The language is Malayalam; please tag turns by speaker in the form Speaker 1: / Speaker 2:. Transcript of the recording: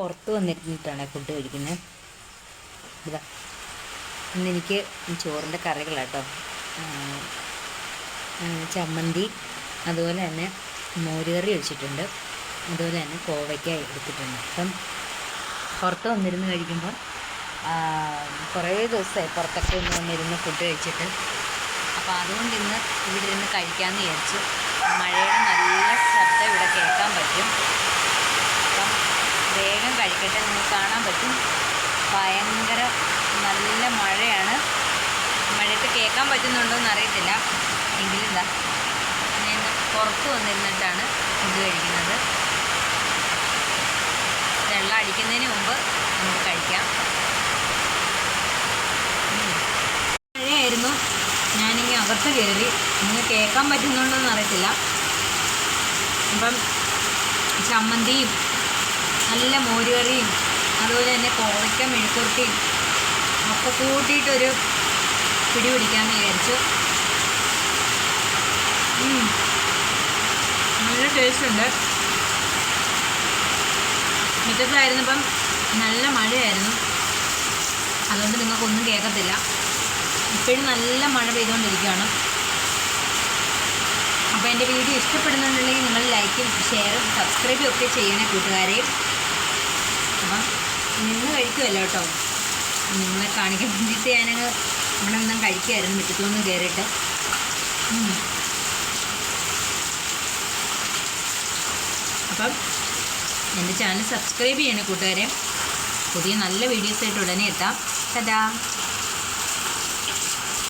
Speaker 1: പുറത്ത് വന്നിരുന്നിട്ടാണ് ഫുഡ് കഴിക്കുന്നത്. ഇതാ ഇന്നെനിക്ക് ചോറിൻ്റെ കറികളാട്ടോ. ചമ്മന്തി, അതുപോലെ തന്നെ മോരുകറി ഒഴിച്ചിട്ടുണ്ട്, അതുപോലെ തന്നെ കോവയ്ക്ക എടുത്തിട്ടുണ്ട്. അപ്പം പുറത്ത് വന്നിരുന്ന് കഴിക്കുമ്പോൾ കുറേ ദിവസമായി പുറത്തൊക്കെ ഒന്ന് വന്നിരുന്ന് ഫുഡ് കഴിച്ചിട്ട്. അപ്പോൾ അതുകൊണ്ട് ഇന്ന് ഇവിടെ ഇരുന്ന് കഴിക്കാമെന്ന് വിചാരിച്ചു. മഴയുടെ നല്ല ശബ്ദം ഇവിടെ കേൾക്കാൻ പറ്റും. അപ്പം വേഗം കഴിക്കട്ടെ. നിങ്ങൾക്ക് കാണാൻ പറ്റും ഭയങ്കര നല്ല മഴയാണ്. മഴയൊക്കെ കേൾക്കാൻ പറ്റുന്നുണ്ടോയെന്ന് അറിയത്തില്ല. എങ്കിലും എന്താ ഞാൻ പുറത്ത് വന്നിരുന്നിട്ടാണ് ഫുഡ് കഴിക്കുന്നത്. വെള്ളം അടിക്കുന്നതിന് മുമ്പ് നമുക്ക് കഴിക്കാം. മഴയായിരുന്നു. ഞാനിങ്ങനെ അകത്ത് കയറി. ഇങ്ങനെ കേൾക്കാൻ പറ്റുന്നുണ്ടോയെന്ന് അറിയത്തില്ല. അപ്പം ചമ്മന്തിയും നല്ല മോരുകറിയും അതുപോലെ തന്നെ കോവയ്ക്ക മെഴുക്കുവരട്ടിയും ഒക്കെ കൂട്ടിയിട്ടൊരു പിടി പിടിക്കാമെന്ന് വിചാരിച്ചു. നല്ല ടേസ്റ്റുണ്ട്. മുറ്റത്തായിരുന്നപ്പം നല്ല മഴയായിരുന്നു, അതുകൊണ്ട് നിങ്ങൾക്കൊന്നും കേൾക്കത്തില്ല. ഇപ്പോഴും നല്ല മഴ പെയ്തുകൊണ്ടിരിക്കുകയാണ്. അപ്പോൾ എൻ്റെ വീഡിയോ ഇഷ്ടപ്പെടുന്നുണ്ടെങ്കിൽ നിങ്ങൾ ലൈക്കും ഷെയറും സബ്സ്ക്രൈബും ഒക്കെ ചെയ്യണേ കൂട്ടുകാരെ. അപ്പം നിന്ന് കഴിക്കുമല്ലോ കേട്ടോ, നിങ്ങളെ കാണിക്കാൻ വേണ്ടിയിട്ട് ഞാനങ്ങ് ഇവിടെ നിന്നും കഴിക്കുമായിരുന്നു മുറ്റത്തുനിന്ന് കയറിയിട്ട്. അപ്പം എൻ്റെ ചാനൽ സബ്സ്ക്രൈബ് ചെയ്യണേ കൂട്ടുകാരെ. പുതിയ നല്ല വീഡിയോസായിട്ട് ഉടനെ എത്താം. ടാറ്റാ.